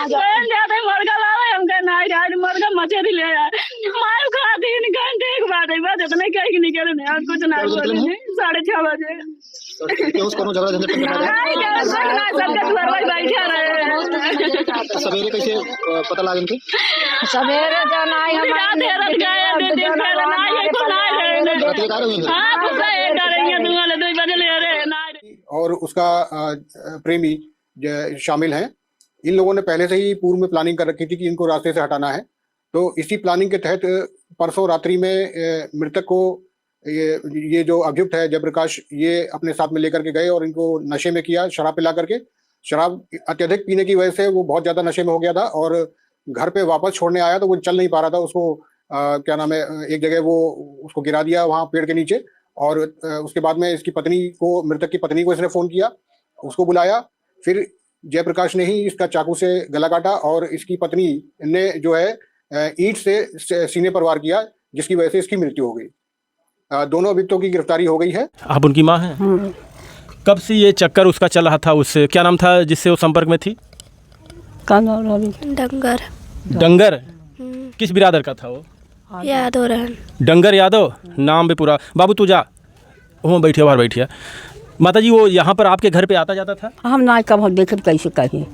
जाते मुर्गा लावे हमके नाई मुर्गा मछली ले आए मार खा 3 घंटे के बाद इतना कहीं निकले नहीं और कुछ ना बोले 6:30 बजे उसको ज्यादा झंझट बैठा रहे। सवेरे कैसे पता लगा इनके? सवेरे जाना और उसका प्रेमी शामिल हैं। इन लोगों ने पहले से ही पूर्व में प्लानिंग कर रखी थी कि इनको रास्ते से हटाना है। तो इसी प्लानिंग के तहत परसों रात्रि में मृतक को ये जो अभियुक्त है जयप्रकाश, ये अपने साथ में लेकर के गए और इनको नशे में किया, शराब पिला करके। शराब अत्यधिक पीने की वजह से वो बहुत ज्यादा नशे में हो गया था और घर पे वापस छोड़ने आया तो वो चल नहीं पा रहा था। उसको क्या नाम है, एक जगह वो उसको गिरा दिया वहाँ पेड़ के नीचे। और उसके बाद में इसकी पत्नी को, मृतक की पत्नी को इसने फोन किया, उसको बुलाया। फिर जयप्रकाश ने ही इसका चाकू से गला काटा और इसकी पत्नी ने जो है ईंट से सीने पर वार किया, जिसकी वजह से इसकी मृत्यु हो गई। दोनों अभियुक्तों की गिरफ्तारी हो गई है। आप उनकी माँ हैं? कब से ये चक्कर उसका चल रहा था? उससे क्या नाम था जिससे वो संपर्क में थी? डंगर। डंगर? किस बिरादर का था वो? यादव रहन। डंगर यादव नाम भी पूरा। बाबू तू जा, वहाँ बैठिया, बाहर बैठिया। माता जी वो यहाँ पर आपके घर पे आता जाता था? हम ना कब हम देखे कैसे कहीं।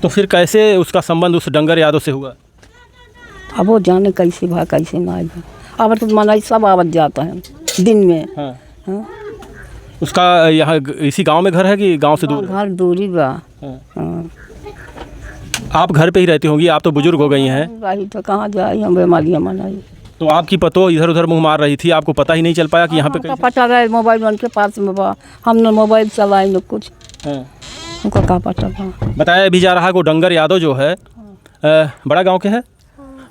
तो फिर कैसे उसका संबंध उस डंगर यादव से हुआ? अब वो जाने कैसे भा कैसे ना आए। अब तो मनाई सब आवत जाता है दिन में। हाँ। हाँ? उसका यहाँ इसी गांव में घर है कि गांव से दूर? घर दूरी बा। हाँ। हाँ। आप घर पे ही रहती होंगी, आप तो बुजुर्ग हो गई हैं। रही तो कहाँ जाए, हम बीमारियाँ मनाई। तो आपकी पतो इधर उधर मुंह मार रही थी, आपको पता ही नहीं चल पाया कि यहाँ पे कैसे? पता रहा मोबाइल उनके पास में बा, हमने मोबाइल चलाए न कुछ। हाँ। उनको कहाँ पता था। बताया भी जा रहा है वो डंगर यादव जो है बड़ा गांव के है,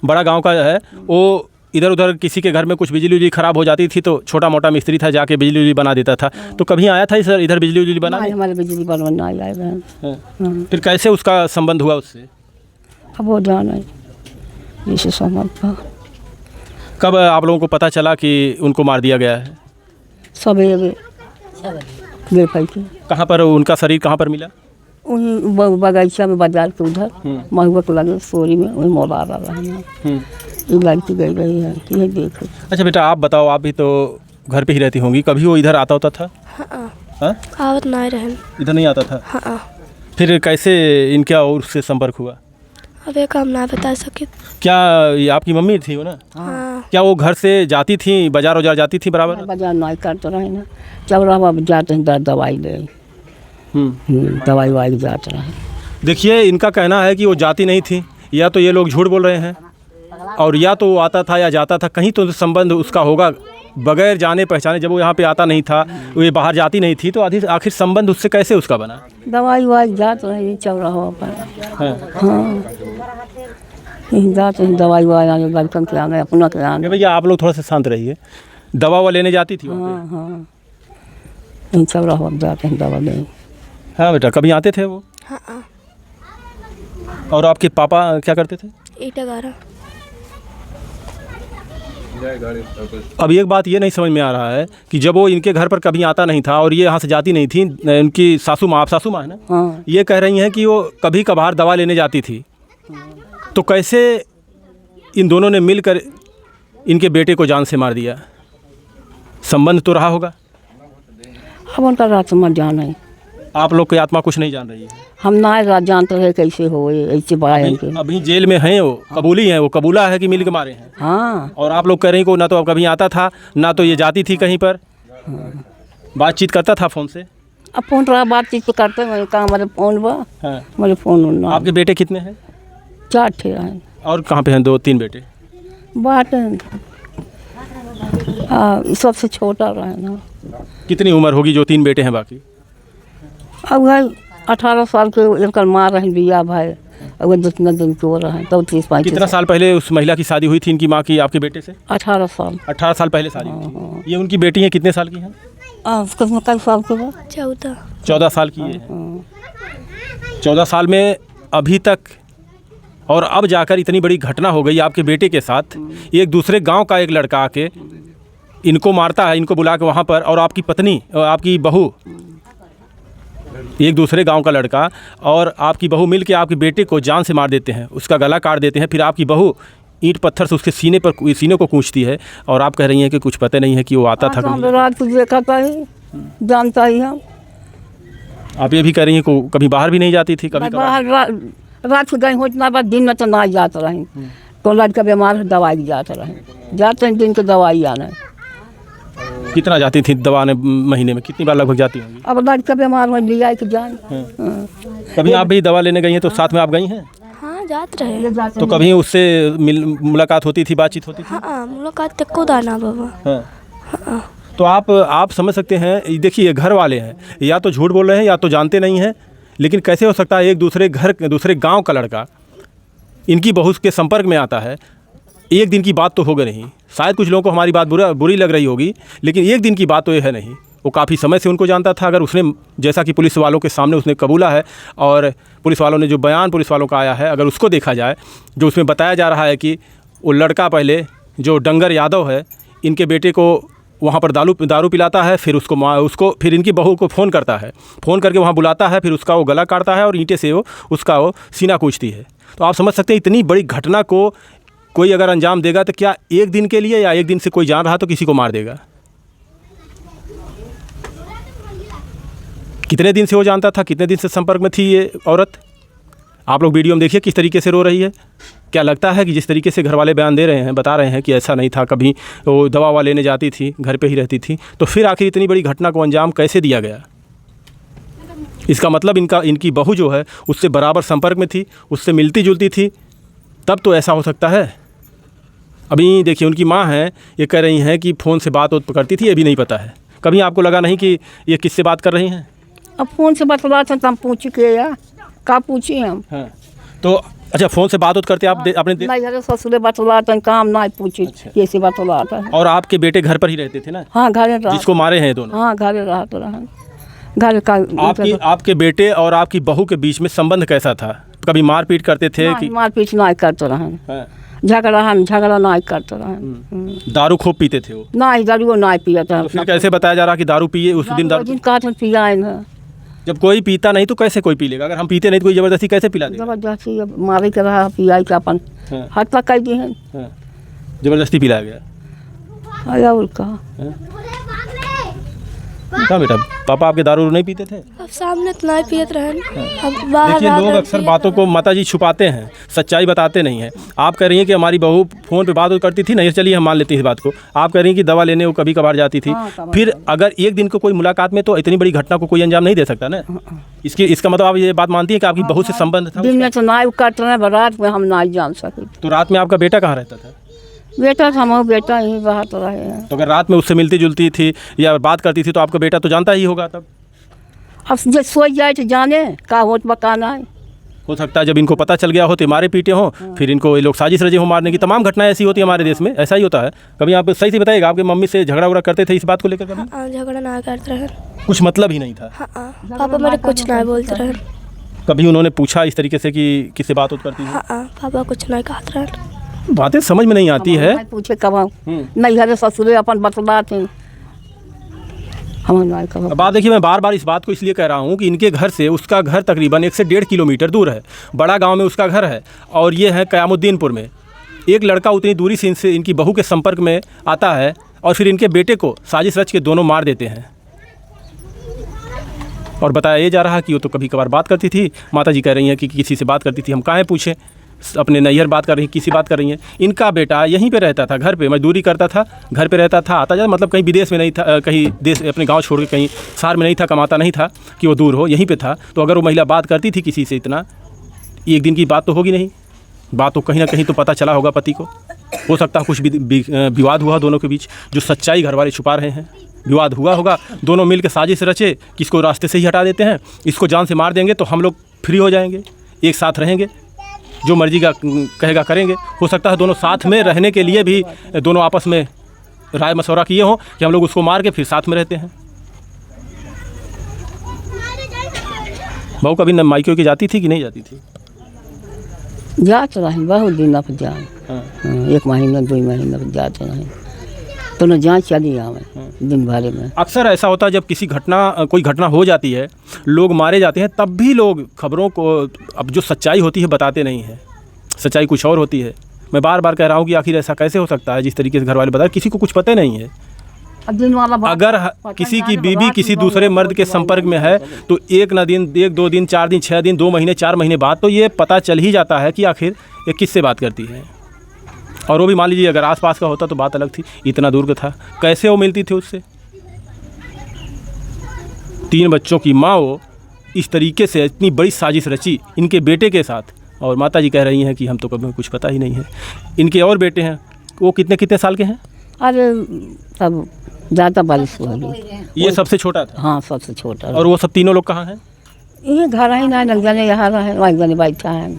बड़ा गांव का है वो। इधर उधर किसी के घर में कुछ बिजली उजली खराब हो जाती थी तो छोटा मोटा मिस्त्री था, जाके बिजली उजली बना देता था। तो कभी आया था सर इधर बिजली उजली बना? हमारे बिजली बनवाना आए हैं। फिर कैसे उसका संबंध हुआ उससे? अब वो जाना जैसे समझ पा। कब आप लोगों को पता चला कि उनको मार दिया गया है? सवेरे कहाँ पर उनका शरीर कहाँ पर मिला? वहीं बगीचा में, बाजार के उधर महुआ के लगे सोरी में, वही मोला रहा है। ये लड़की गई रही है कि ये देखो। अच्छा बेटा आप बताओ, आप भी तो घर पे ही रहती होंगी, कभी वो इधर आता होता था? हाँ? आवत नहीं रहन। इधर नहीं आता था? हाँ। फिर कैसे इनका और उससे संपर्क हुआ? अब एक हम ना बता सके। क्या ये आपकी मम्मी थी वो ना? हाँ। क्या वो घर से जाती थी, बाजार उजार जाती थी बराबर? बाजार नहीं करते रहे ना, चौराहा जाते हैं दवाई ले, दवाई वाई जाते रहे। देखिए इनका कहना है कि वो जाती नहीं थी, या तो ये लोग झूठ बोल रहे हैं, और या तो वो आता था या जाता था, कहीं तो संबंध उसका होगा बगैर जाने पहचाने। जब वो यहाँ पे आता नहीं था, वो ये बाहर जाती नहीं थी, तो आखिर संबंध उससे कैसे उसका बना? दवाई वाई जाते रहे चौराहा पर। हाँ जाते हैं दवाई वाई लड़कन के आने, अपना के आने। भैया आप लोग थोड़ा सा शांत रहिए। दवा वो लेने जाती थी? हाँ हाँ चौराहा जाते हैं दवा लेने। हाँ बेटा कभी आते थे वो? हाँ। और आपके पापा क्या करते थे? ईटा गारा। अब एक बात ये नहीं समझ में आ रहा है कि जब वो इनके घर पर कभी आता नहीं था और ये यहाँ से जाती नहीं थी, उनकी सासू माँ, आप सासू माँ है ना? हाँ। ये कह रही हैं कि वो कभी कभार दवा लेने जाती थी। तो कैसे इन दोनों ने मिलकर इनके बेटे को जान से मार दिया? संबंध तो रहा होगा। अब उनका रात मत जाना है। आप लोग की आत्मा कुछ नहीं जान रही है? हम ना जानते हैं कैसे हो ऐसे बाय। अभी जेल में हैं वो, कबूली हैं, वो कबूला है कि मिल के मारे हैं। हाँ। और आप लोग कह रहे हैं को ना तो अब कभी आता था, ना तो ये जाती थी कहीं पर। बातचीत करता था फ़ोन से? अब फ़ोन रहा, बातचीत तो करते हैं। कहाँ हमारे फ़ोन बा? हाँ। मेरे फ़ोन। आपके बेटे कितने हैं? 4 थे हैं। और कहाँ पे हैं 2-3 बेटे? बात सबसे छोटा रहे ना। कितनी उम्र होगी जो 3 बेटे हैं बाकी? अब भाई 18 साल के एक माँ रहे बिया भाई, अब 2-3 दिन के हो रहे हैं, तब 30-35। कितना साल पहले उस महिला की शादी हुई थी इनकी माँ की आपके बेटे से? 18 साल। 18 साल पहले शादी हुई थी। ये उनकी बेटी हैं, कितने साल की हैं? कई साल के बाद? 14 साल की है। 14 साल में अभी तक, और अब जाकर इतनी बड़ी घटना हो गई आपके बेटे के साथ। एक दूसरे गांव का एक लड़का आके इनको मारता है, इनको बुला के वहाँ पर, और आपकी पत्नी, आपकी बहू एक दूसरे गांव का लड़का और आपकी बहू मिल के आपके बेटे को जान से मार देते हैं, उसका गला काट देते हैं, फिर आपकी बहू ईंट पत्थर से उसके सीने को कूचती है और आप कह रही हैं कि कुछ पता नहीं है कि वो आता था। हम रात को देखा था ही, जानता ही हम। आप ये भी कह रही हैं कि कभी बाहर भी नहीं जाती थी? कभी बाहर रात को गई हो, इतना बार दिन में तो ना जाते रहे। तो लड़का बीमार है, दवाई जाते रहे, जाते हैं दिन को दवाई आना है। कितना जाती थी दवा आने? महीने में कितनी बार लगभग जाती होंगी? अब लड़का बीमार हो लिया के जाए। कभी आप भी दवा लेने गई हैं तो साथ में आप गई हैं? हाँ जाते रहे। तो कभी उससे मुलाकात होती थी, बातचीत होती थी? हाँ मुलाकात तक को दाना बाबा। हाँ। तो आप समझ सकते हैं, देखिए घर वाले हैं, या तो झूठ बोल रहे हैं या तो जानते नहीं हैं, लेकिन कैसे हो सकता है एक दूसरे गांव का लड़का इनकी बहू के संपर्क में आता है? एक दिन की बात तो होगी नहीं, शायद कुछ लोगों को हमारी बात बुरी लग रही होगी, लेकिन एक दिन की बात तो ये है नहीं। वो काफ़ी समय से उनको जानता था। अगर उसने, जैसा कि पुलिस वालों के सामने उसने कबूला है और पुलिस वालों ने जो बयान पुलिस वालों का आया है, अगर उसको देखा जाए, जो उसमें बताया जा रहा है कि वो लड़का पहले जो डंगर यादव है, इनके बेटे को वहाँ पर दारू पिलाता है, फिर उसको फिर इनकी बहू को फ़ोन करता है, फ़ोन करके वहाँ बुलाता है, फिर उसका वो गला काटता है और ईंटे से उसका सीना कूचती है। तो आप समझ सकते हैं इतनी बड़ी घटना को कोई अगर अंजाम देगा तो क्या एक दिन के लिए, या एक दिन से कोई जान रहा तो किसी को मार देगा? कितने दिन से वो जानता था, कितने दिन से संपर्क में थी ये औरत? आप लोग वीडियो में देखिए किस तरीके से रो रही है। क्या लगता है कि जिस तरीके से घर वाले बयान दे रहे हैं, बता रहे हैं कि ऐसा नहीं था, कभी वो दवा लेने जाती थी, घर पे ही रहती थी, तो फिर आखिर इतनी बड़ी घटना को अंजाम कैसे दिया गया? इसका मतलब इनकी बहू जो है उससे बराबर संपर्क में थी, उससे मिलती जुलती थी, तब तो ऐसा हो सकता है। अभी देखिए उनकी माँ हैं, ये कह रही हैं कि फ़ोन से बात करती थी, ये भी नहीं पता है। कभी आपको लगा नहीं कि ये किससे बात कर रही हैं? अब फ़ोन से बात रहा था तो हम पूछ के या का पूछे हम। हाँ, तो अच्छा फ़ोन से बात करते आप अपने नहीं ससुरे बात रहा था, काम ना पूछी कैसे बात रहा था। और आपके बेटे घर पर ही रहते थे ना? हाँ घर रहा, जिसको मारे हैं दोनों? हाँ घर रहा तो रहा। घर का आपके बेटे और आपकी बहू के बीच में संबंध कैसा था? कभी मारपीट करते थे कि? मारपीट ना करते रहे, झगड़ा ना करते रहे। दारू खूब पीते थे वो? ना दारू ना पिया था। तो फिर कैसे बताया जा रहा कि दारू पिए? उस दिन दारू पिया है। जब कोई पीता नहीं तो कैसे कोई पी लेगा? अगर हम पीते नहीं तो कोई ज़बरदस्ती कैसे पिला देगा? जबरदस्ती मारे के रहा, पियाई का अपन हद तक कर दिए हैं। जबरदस्ती पिलाया गया? आया उनका कहाँ बेटा, पापा आपके दारू नहीं पीते थे? अब सामने तो नहीं पियत रहे। अब बाहर देखिए लोग अक्सर बातों को माताजी छुपाते हैं, सच्चाई बताते नहीं हैं। आप कह रही हैं कि हमारी बहू फ़ोन पे बात करती थी, नहीं चलिए हम मान लेते हैं इस बात को। आप कह रही हैं कि दवा लेने वो कभी कभार जाती थी। फिर अगर एक दिन को कोई मुलाकात में, तो इतनी बड़ी घटना को कोई अंजाम नहीं दे सकता ना। इसका मतलब आप ये बात मानती हैं कि आपकी बहू से संबंध था? दिन में तो ना करते हैं, रात में हम ना जान सके। तो रात में आपका बेटा कहाँ रहता था? बेटा था, हम बेटा ही बाहर तो रहे हैं। तो अगर रात में उससे मिलती जुलती थी या बात करती थी तो आपका बेटा तो जानता ही होगा तब? अब जब सोच जाए तो जाने का होत बकाना है। हो सकता है जब इनको पता चल गया हो तो मारे पीटे हों, फिर इनको ये लोग साजिश रचे हों मारने की। तमाम घटनाएं ऐसी होती है हमारे देश में, ऐसा ही होता है। कभी आप सही से बताइएगा, आपकी मम्मी से झगड़ा उगड़ा करते थे इस बात को लेकर कभी? हाँ झगड़ा ना करते रहे। कुछ मतलब ही नहीं था? हाँ पापा मेरे कुछ नहीं बोलते रहे। कभी उन्होंने पूछा इस तरीके से कि किससे बात करती है? हाँ पापा कुछ नहीं कहते रहे। बातें समझ में नहीं आती है। पूछे कब नहीं घर ससुरे अपन बतलाते हम। बात देखिए, मैं बार बार इस बात को इसलिए कह रहा हूँ कि इनके घर से उसका घर तकरीबन 1 से 1.5 किलोमीटर दूर है। बड़ा गांव में उसका घर है और ये है कयामुद्दीनपुर में। एक लड़का उतनी दूरी से इनकी बहू के संपर्क में आता है और फिर इनके बेटे को साजिश रच के दोनों मार देते हैं। और बताया ये जा रहा कि वो तो कभी कभार बात करती थी। माता जी कह रही हैं कि किसी से बात करती थी, हम काहे पूछें, अपने नैहर बात कर रही हैं, किसी बात कर रही हैं। इनका बेटा यहीं पे रहता था, घर पे मजदूरी करता था, घर पे रहता था, आता जाता, मतलब कहीं विदेश में नहीं था, कहीं देश अपने गांव छोड़ के कहीं शहर में नहीं था, कमाता नहीं था कि वो दूर हो, यहीं पे था। तो अगर वो महिला बात करती थी किसी से, इतना एक दिन की बात तो होगी नहीं, बात तो कहीं ना कहीं तो पता चला होगा पति को। हो सकता है कुछ विवाद हुआ दोनों के बीच, जो सच्चाई घर वाले छुपा रहे हैं। विवाद हुआ होगा, दोनों मिल के साजिश रचे कि इसको रास्ते से ही हटा देते हैं, इसको जान से मार देंगे तो हम लोग फ्री हो जाएंगे, एक साथ रहेंगे, जो मर्जी का कहेगा करेंगे। हो सकता है दोनों साथ में रहने के लिए भी दोनों आपस में राय मशवरा किए हों कि हम लोग उसको मार के फिर साथ में रहते हैं। बहू कभी मायके की जाती थी कि नहीं जाती थी? जाते रहे बहुत दिन अब जाए। 1 महीना 2 महीना जाते रहे। तो न जान चली आवे दिन भर में। अक्सर ऐसा होता है जब कोई घटना हो जाती है, लोग मारे जाते हैं, तब भी लोग खबरों को, अब जो सच्चाई होती है बताते नहीं हैं, सच्चाई कुछ और होती है। मैं बार बार कह रहा हूँ कि आखिर ऐसा कैसे हो सकता है? जिस तरीके से घर वाले बता, किसी को कुछ पता नहीं है। अगर किसी की बीवी किसी दूसरे मर्द के संपर्क में है तो एक दो दिन 4 दिन 6 दिन 2 महीने 4 महीने बाद तो ये पता चल ही जाता है कि आखिर ये किससे बात करती है। और वो भी मान लीजिए अगर आसपास का होता तो बात अलग थी, इतना दूर का था, कैसे वो मिलती थी उससे? 3 बच्चों की माँ वो इस तरीके से इतनी बड़ी साजिश रची इनके बेटे के साथ, और माता जी कह रही हैं कि हम तो कभी कुछ पता ही नहीं है। इनके और बेटे हैं, वो कितने साल के हैं? अरे सब ज़्यादा बारिश हो गई। ये सबसे छोटा था? हाँ सबसे छोटा। और वो सब तीनों लोग कहाँ हैं? ये घर ही ना, लग जाने यहाँ रहे, वही जाने बैठा है,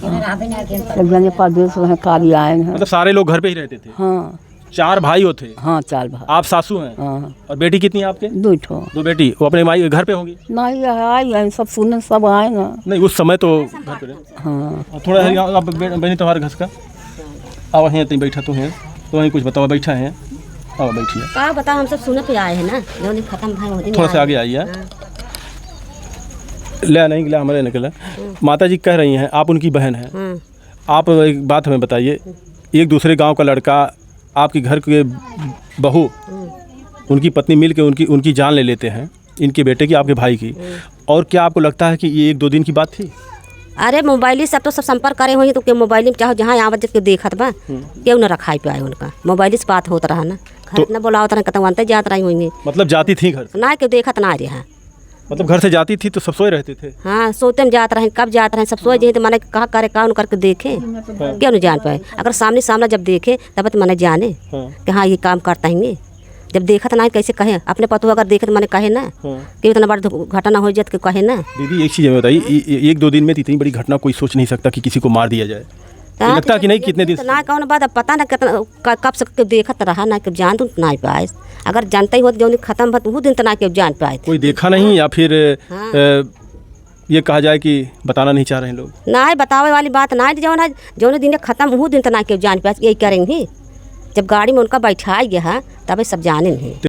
लग जाने परदेश में कार्य आए हैं। मतलब सारे लोग घर पे ही रहते थे? हाँ 4 भाई होते? हाँ 4 भाई। आप सासू हैं? हाँ। और बेटी कितनी है आपके? 2 बेटी। वो अपने माई घर पे होंगी? नहीं आई है, सब सुने सब आए ना। नहीं उस समय तो घर पे रहे। हाँ थोड़ा आप बहनी तुम्हारे घर का अब वहीं इतनी बैठा तो है, तो वहीं कुछ बताओ, बैठा है अब बैठिए। का बता, हम सब सुने पे आए हैं ना, जो दिन खत्म भाई थोड़ा सा आगे आइए। ले नहीं गिला हमारे निकला। माता जी कह रही हैं आप उनकी बहन हैं। आप एक बात हमें बताइए, एक दूसरे गांव का लड़का आपके घर के बहू, उनकी पत्नी मिल के उनकी जान ले लेते हैं, इनके बेटे की, आपके भाई की, और क्या आपको लगता है कि ये 1-2 दिन की बात थी? अरे मोबाइल सब तो सब संपर्क करे हुई तो के मोबाइल में चाहो जहाँ आवाज के देखत बा क्यों न रखाई पे आए उनका मोबाइल से बात होता रहा ना, घर न बोलावत रहा, कतम अंत जात रही हुई मतलब जाती थी घर से? ना क्यों देखत ना रहा, मतलब घर से जाती थी तो सब सोए रहते थे? हाँ सोते में जात रहे, कब जात रहे, सब सोए जाए तो मैंने कहा करे का करके देखे क्यों नहीं जान पाए। अगर सामने जब देखे तब तो मैंने जाने कि हाँ ये काम करता ही। जब देखत ना कैसे कहे अपने पतो, अगर देखे तो मैंने कहे ना कि इतना बड़ा घटना हो जाए कहे ना। दीदी एक चीज़ बताइए, 1-2 दिन में इतनी बड़ी घटना कोई सोच नहीं सकता कि किसी को मार दिया जाए? लगता कि नहीं कितने दिन ना कौन बात पता ना कितना कब से देखत रहा ना कि जान तो ना पाए। अगर जानता ही हो जो खत्म हो वो दिन तो ना जान पाए। कोई देखा नहीं या फिर ये कहा जाए कि बताना नहीं चाह रहे हैं लोग? ना बतावे वाली बात ना, जो दिन खत्म वो दिन तो ना जान पाए। यही करेंगे जब गाड़ी में उनका बैठा गया तब सब जाने नहीं।